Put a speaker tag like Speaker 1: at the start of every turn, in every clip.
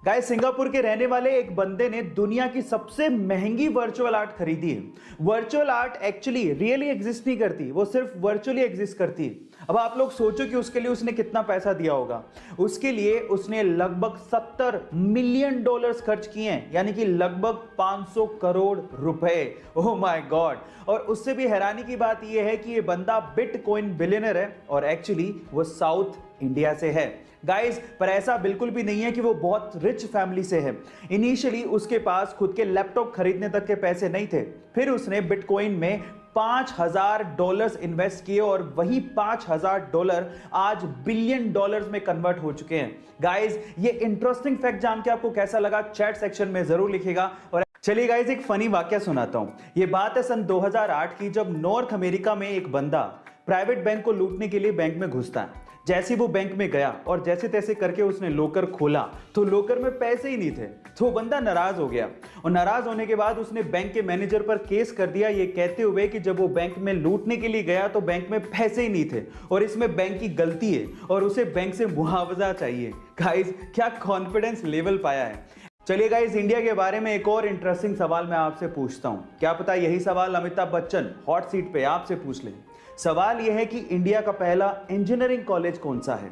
Speaker 1: Guys, Singapore के रहने वाले एक बंदे ने दुनिया की सबसे महंगी वर्चुअल आर्ट खरीदी है। Virtual art actually really exist नहीं करती, वो सिर्फ वर्चुअली एग्जिस्ट करती है। अब आप लोग सोचो कि उसके लिए उसने कितना पैसा दिया होगा। उसके लिए उसने लगभग $70 मिलियन खर्च किए हैं, यानी कि लगभग 500 करोड़ रुपए। Oh my God. और उससे भी हैरानी की बात यह है कि ये बंदा बिटकॉइन बिलियनर है और एक्चुअली वो साउथ इंडिया से है गाइस। पर ऐसा बिल्कुल भी नहीं है कि वो बहुत रिच फैमिली से है। इनिशियली उसके पास खुद के लैपटॉप खरीदने तक के पैसे नहीं थे, फिर उसने बिटकॉइन में $5000 इन्वेस्ट किए और वही $5000 आज $बिलियन में कन्वर्ट हो चुके हैं। गाइस, ये इंटरेस्टिंग फैक्ट जान के आपको कैसा लगा चैट सेक्शन में जरूर लिखिएगा। और चलिए गाइस, एक फनी वाकया सुनाता हूं। ये बात है सन 2008 की, जब नॉर्थ अमेरिका में एक बंदा प्राइवेट बैंक को लूटने के लिए बैंक में घुसता है। जैसे वो बैंक में गया और जैसे तैसे करके उसने लॉकर खोला तो लॉकर में पैसे ही नहीं थे। तो बंदा नाराज हो गया और नाराज होने के बाद उसने बैंक के मैनेजर पर केस कर दिया, ये कहते हुए कि जब वो बैंक में लूटने के लिए गया तो बैंक में पैसे ही नहीं थे और इसमें बैंक की गलती है और उसे बैंक से मुआवजा चाहिए। गाइस, क्या कॉन्फिडेंस लेवल पाया है। चलिए गाइस, इंडिया के बारे में एक और इंटरेस्टिंग सवाल मैं आपसे पूछता हूं। क्या पता यही सवाल अमिताभ बच्चन हॉट सीट पे आपसे पूछ ले। सवाल यह है कि इंडिया का पहला इंजीनियरिंग कॉलेज कौन सा है।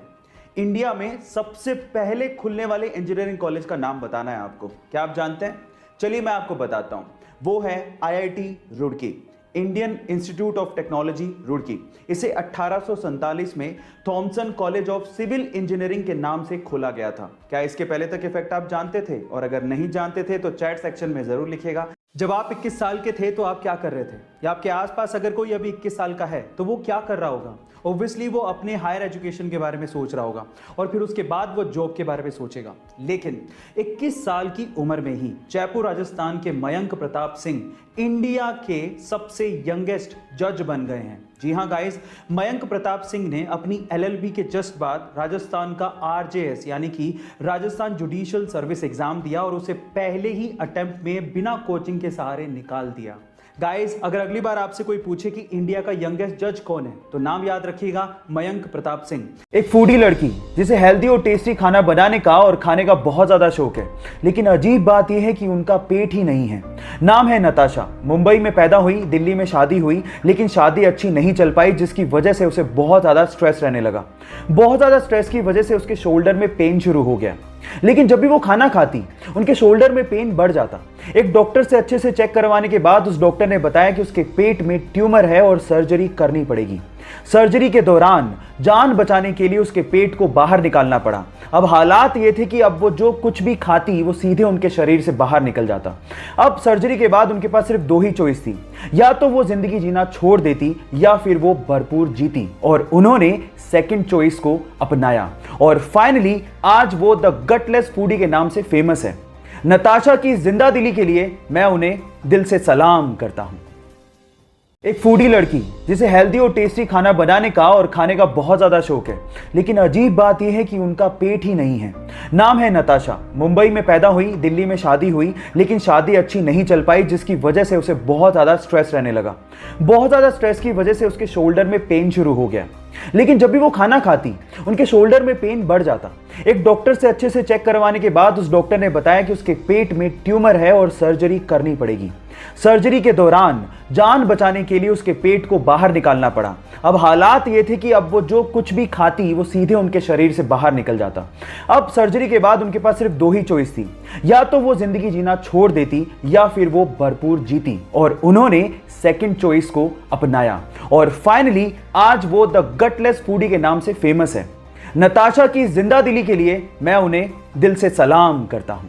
Speaker 1: इंडिया में सबसे पहले खुलने वाले इंजीनियरिंग कॉलेज का नाम बताना है आपको। क्या आप जानते हैं? चलिए मैं आपको बताता हूं। वो है IIT Roorkee, Indian Institute of Technology Roorkee. इसे 1847 में Thomson College of Civil Engineering के नाम से खोला गया था। क्या इसके पहले तक इफेक्ट आप जानते थे? और अगर नहीं जानते थे तो चैट सेक्शन में जरूर लिखिएगा। जब आप 21 साल के थे तो आप क्या कर रहे थे, या आपके आसपास अगर कोई अभी 21 साल का है तो वो क्या कर रहा होगा? ऑब्वियसली वो अपने हायर एजुकेशन के बारे में सोच रहा होगा और फिर उसके बाद वो जॉब के बारे में सोचेगा। लेकिन 21 साल की उम्र में ही जयपुर राजस्थान के मयंक प्रताप सिंह इंडिया के सबसे यंगेस्ट जज बन गए हैं। जी हाँ गाइस, मयंक प्रताप सिंह ने अपनी LLB के जस्ट बाद राजस्थान का RJS यानी कि राजस्थान जुडिशियल सर्विस एग्जाम दिया और उसे पहले ही अटेम्प्ट में बिना कोचिंग के सहारे निकाल दिया। गाइस, अगर अगली बार आपसे कोई पूछे कि इंडिया का यंगेस्ट जज कौन है तो नाम याद रखिएगा, मयंक प्रताप सिंह। एक फूडी लड़की जिसे हेल्दी और टेस्टी खाना बनाने का और खाने का बहुत ज्यादा शौक है, लेकिन अजीब बात यह है कि उनका पेट ही नहीं है। नाम है नताशा। मुंबई में पैदा हुई, दिल्ली में शादी हुई, लेकिन शादी अच्छी नहीं चल पाई, जिसकी वजह से उसे बहुत ज्यादा स्ट्रेस रहने लगा। बहुत ज्यादा स्ट्रेस की वजह से उसके शोल्डर में पेन शुरू हो गया। लेकिन जब भी वो खाना खाती उनके शोल्डर में पेन बढ़ जाता। एक डॉक्टर से अच्छे से चेक करवाने के बाद उस डॉक्टर ने बताया कि उसके पेट में ट्यूमर है और सर्जरी करनी पड़ेगी। सर्जरी के दौरान जान बचाने के लिए उसके पेट को बाहर निकालना पड़ा। अब हालात ये थे कि अब वो जो कुछ भी खाती वो सीधे उनके शरीर से बाहर निकल जाता। अब सर्जरी के बाद उनके पास सिर्फ 2 ही चॉइस थी, या तो वो जिंदगी जीना छोड़ देती या फिर वो भरपूर जीती, और उन्होंने सेकंड चॉइस को अपनाया और फाइनली आज वो द गटलेस फूडी के नाम से फेमस है। नताशा की जिंदा दिली के लिए मैं उन्हें दिल से सलाम करता हूं। एक फूडी लड़की जिसे हेल्दी और टेस्टी खाना बनाने का और खाने का बहुत ज्यादा शौक है, लेकिन अजीब बात यह है कि उनका पेट ही नहीं है। नाम है नताशा। मुंबई में पैदा हुई, दिल्ली में शादी हुई, लेकिन शादी अच्छी नहीं चल पाई, जिसकी वजह से उसे बहुत ज्यादा स्ट्रेस रहने लगा। बहुत ज्यादा स्ट्रेस की वजह से उसके शोल्डर में पेन शुरू हो गया। लेकिन जब भी वो खाना खाती उनके शोल्डर में पेन बढ़ जाता। एक डॉक्टर से अच्छे से चेक करवाने के बाद उस डॉक्टर ने बताया कि उसके पेट में ट्यूमर है और सर्जरी करनी पड़ेगी। सर्जरी के दौरान जान बचाने के लिए उसके पेट को बाहर निकालना पड़ा। अब हालात ये थे कि अब वो जो कुछ भी खाती वो सीधे उनके शरीर से बाहर निकल जाता। अब सर्जरी के बाद उनके पास सिर्फ 2 ही चॉइस थी, या तो वो जिंदगी जीना छोड़ देती या फिर वो भरपूर जीती, और उन्होंने सेकंड चॉइस को अपनाया और फाइनली आज वो द गटलेस फूडी के नाम से फेमस है। नताशा की जिंदा दिली के लिए मैं उन्हें दिल से सलाम करता हूं।